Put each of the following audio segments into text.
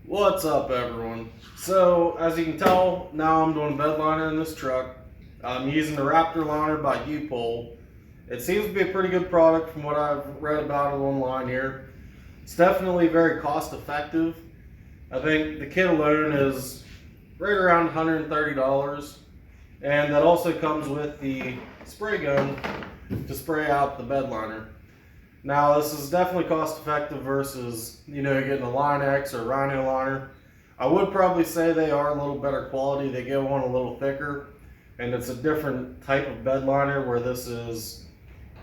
What's up, everyone? So, as you can tell, now I'm doing a bed liner in this truck. I'm using the Raptor liner by U-Pol. It seems to be a pretty good product from what I've read about it online here. It's definitely very cost effective. I think the kit alone is right around $130, and that also comes with the spray gun to spray out the bed liner. Now, this is definitely cost effective versus, getting a Line X or Rhino liner. I would probably say they are a little better quality. They get one a little thicker, and it's a different type of bed liner where this is,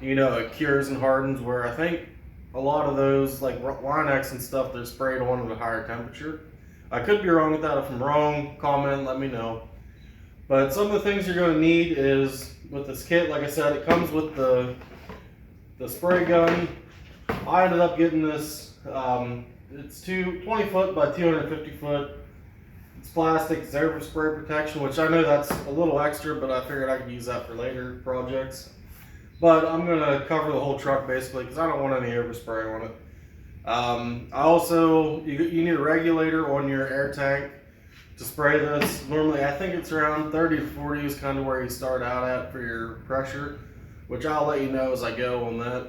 it cures and hardens, where I think a lot of those, like Line X and stuff, they're sprayed on at a higher temperature. I could be wrong with that. If I'm wrong, comment, let me know. But some of the things you're going to need is, with this kit, like I said, it comes with the spray gun. I ended up getting this, it's 20 foot by 250 foot. It's plastic, it's overspray protection, which I know that's a little extra, but I figured I could use that for later projects. But I'm going to cover the whole truck basically because I don't want any overspray on it. I also, you need a regulator on your air tank to spray this. Normally I think it's around 30 to 40 is kind of where you start out at for your pressure, which I'll let you know as I go on that.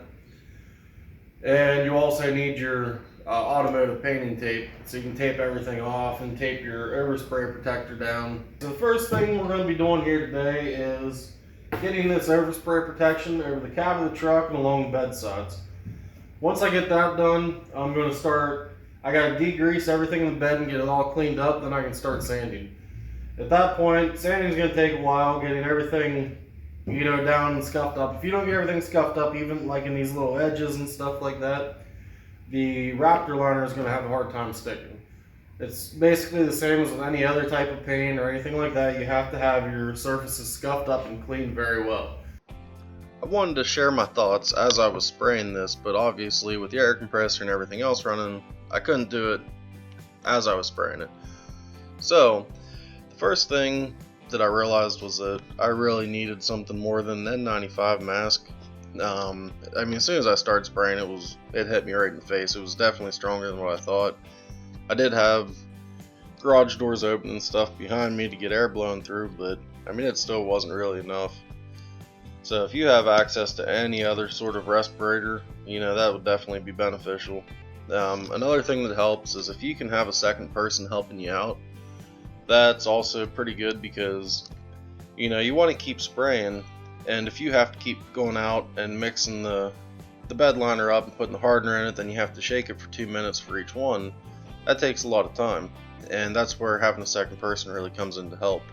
And you also need your automotive painting tape, so you can tape everything off and tape your overspray protector down. So the first thing we're going to be doing here today is getting this overspray protection over the cab of the truck and along the bed sides. Once I get that done, I'm going to start, I got to degrease everything in the bed and get it all cleaned up, then I can start sanding. At that point, sanding is going to take a while, getting everything down and scuffed up. If you don't get everything scuffed up, even like in these little edges and stuff like that, the Raptor liner is going to have a hard time sticking. It's basically the same as with any other type of paint or anything like that. You have to have your surfaces scuffed up and cleaned very well. I wanted to share my thoughts as I was spraying this, but obviously with the air compressor and everything else running, I couldn't do it as I was spraying it. So, the first thing that I realized was that I really needed something more than an N95 mask. As soon as I started spraying, it hit me right in the face. It was definitely stronger than what I thought. I did have garage doors open and stuff behind me to get air blowing through, but it still wasn't really enough. So if you have access to any other sort of respirator, that would definitely be beneficial. Another thing that helps is if you can have a second person helping you out. That's also pretty good because you want to keep spraying, and if you have to keep going out and mixing the bed liner up and putting the hardener in it, then you have to shake it for 2 minutes for each one. That takes a lot of time, and that's where having a second person really comes in to help.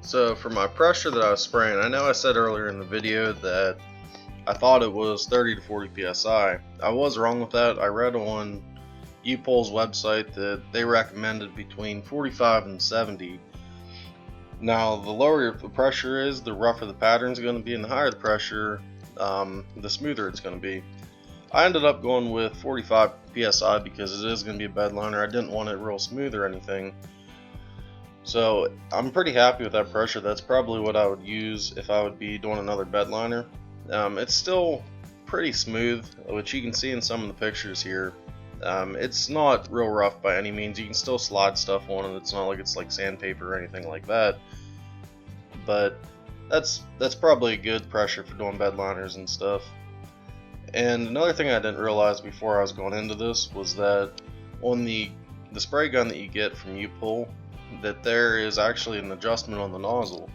So for my pressure that I was spraying, I know I said earlier in the video that I thought it was 30 to 40 psi. I was wrong with that. I read on U-Pol's website that they recommended between 45 and 70. Now, the lower the pressure is, the rougher the pattern is going to be, and the higher the pressure, the smoother it's going to be. I ended up going with 45 psi because it is going to be a bed liner. I didn't want it real smooth or anything. So I'm pretty happy with that pressure. That's probably what I would use if I would be doing another bed liner. It's still pretty smooth, which you can see in some of the pictures here. It's not real rough by any means. You can still slide stuff on it. It's not like it's like sandpaper or anything like that. But that's probably a good pressure for doing bed liners and stuff. And another thing I didn't realize before I was going into this was that on the spray gun that you get from U-Pol, that there is actually an adjustment on the nozzle.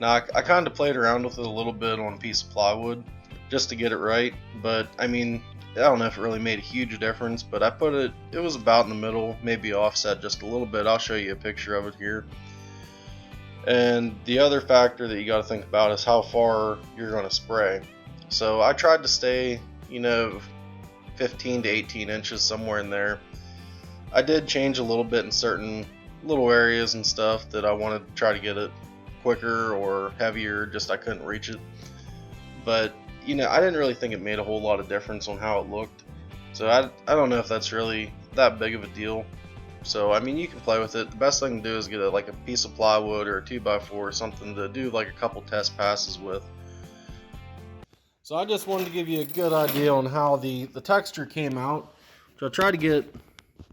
Now I kind of played around with it a little bit on a piece of plywood just to get it right, but I don't know if it really made a huge difference, but I put it was about in the middle, maybe offset just a little bit. I'll show you a picture of it here. And the other factor that you got to think about is how far you're going to spray. So I tried to stay 15 to 18 inches, somewhere in there. I did change a little bit in certain little areas and stuff that I wanted to try to get it quicker or heavier, just I couldn't reach it. But I didn't really think it made a whole lot of difference on how it looked. So I don't know if that's really that big of a deal. So you can play with it. The best thing to do is get like a piece of plywood or a 2x4 or something to do like a couple test passes with. So I just wanted to give you a good idea on how the texture came out. So I tried to get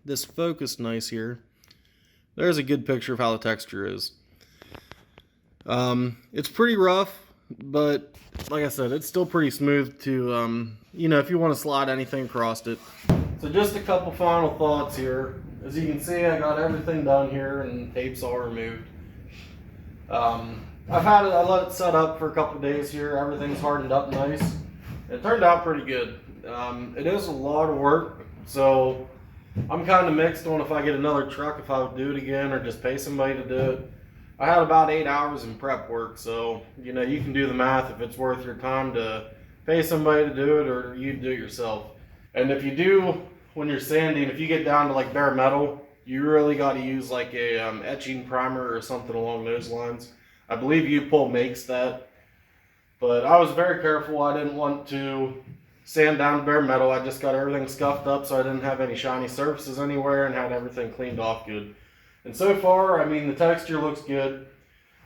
this focus nice here, there's a good picture of how the texture is. It's pretty rough, but like I said, it's still pretty smooth to, you know, if you want to slide anything across it. So just a couple final thoughts here. As you can see, I got everything done here and tapes all removed. I let it set up for a couple days here. Everything's hardened up nice. It turned out pretty good. It is a lot of work, so I'm kind of mixed on if I get another truck, if I would do it again or just pay somebody to do it. I had about 8 hours in prep work, so you know, you can do the math if it's worth your time to pay somebody to do it or you do it yourself. And if you do, when you're sanding, if you get down to like bare metal, you really got to use like a etching primer or something along those lines. I believe U-Pol makes that, but I was very careful. I didn't want to sand down to bare metal. I just got everything scuffed up so I didn't have any shiny surfaces anywhere and had everything cleaned off good. And so far, I mean, the texture looks good.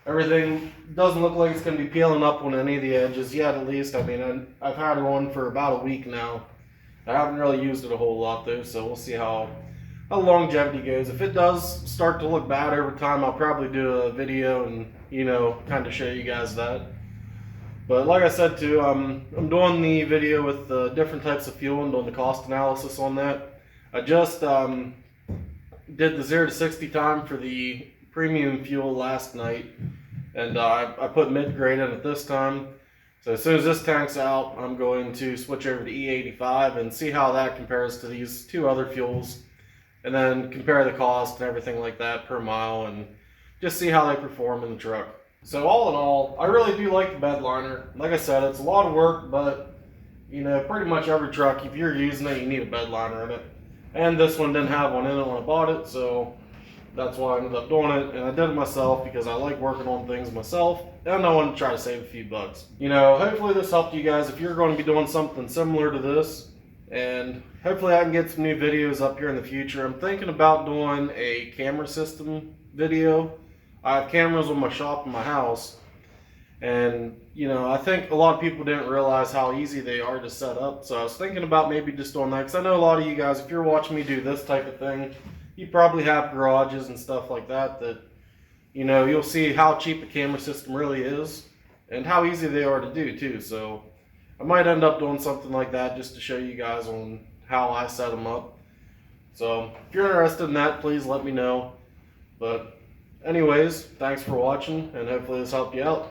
Everything doesn't look like it's going to be peeling up on any of the edges yet, at least. I mean, I've had it on for about a week now. I haven't really used it a whole lot though, so we'll see how longevity goes. If it does start to look bad over time, I'll probably do a video and, you know, kind of show you guys that. But like I said too, I'm doing the video with different types of fuel and doing the cost analysis on that. I just did the 0 to 60 time for the premium fuel last night, and I put mid-grade in at this time. So as soon as this tank's out, I'm going to switch over to E85 and see how that compares to these two other fuels, and then compare the cost and everything like that per mile and just see how they perform in the truck. So all in all, I really do like the bed liner. Like I said, it's a lot of work, but you know, pretty much every truck, if you're using it, you need a bed liner in it. And this one didn't have one in it when I bought it, so that's why I ended up doing it. And I did it myself because I like working on things myself, and I wanted to try to save a few bucks. You know, hopefully this helped you guys if you're going to be doing something similar to this. And hopefully I can get some new videos up here in the future. I'm thinking about doing a camera system video. I have cameras in my shop in my house, and you know, I think a lot of people didn't realize how easy they are to set up. So I was thinking about maybe just doing that, because I know a lot of you guys, if you're watching me do this type of thing, you probably have garages and stuff like that, you know, you'll see how cheap a camera system really is and how easy they are to do too. So I might end up doing something like that just to show you guys on how I set them up. So if you're interested in that, please let me know. But anyways, thanks for watching, and hopefully this helped you out.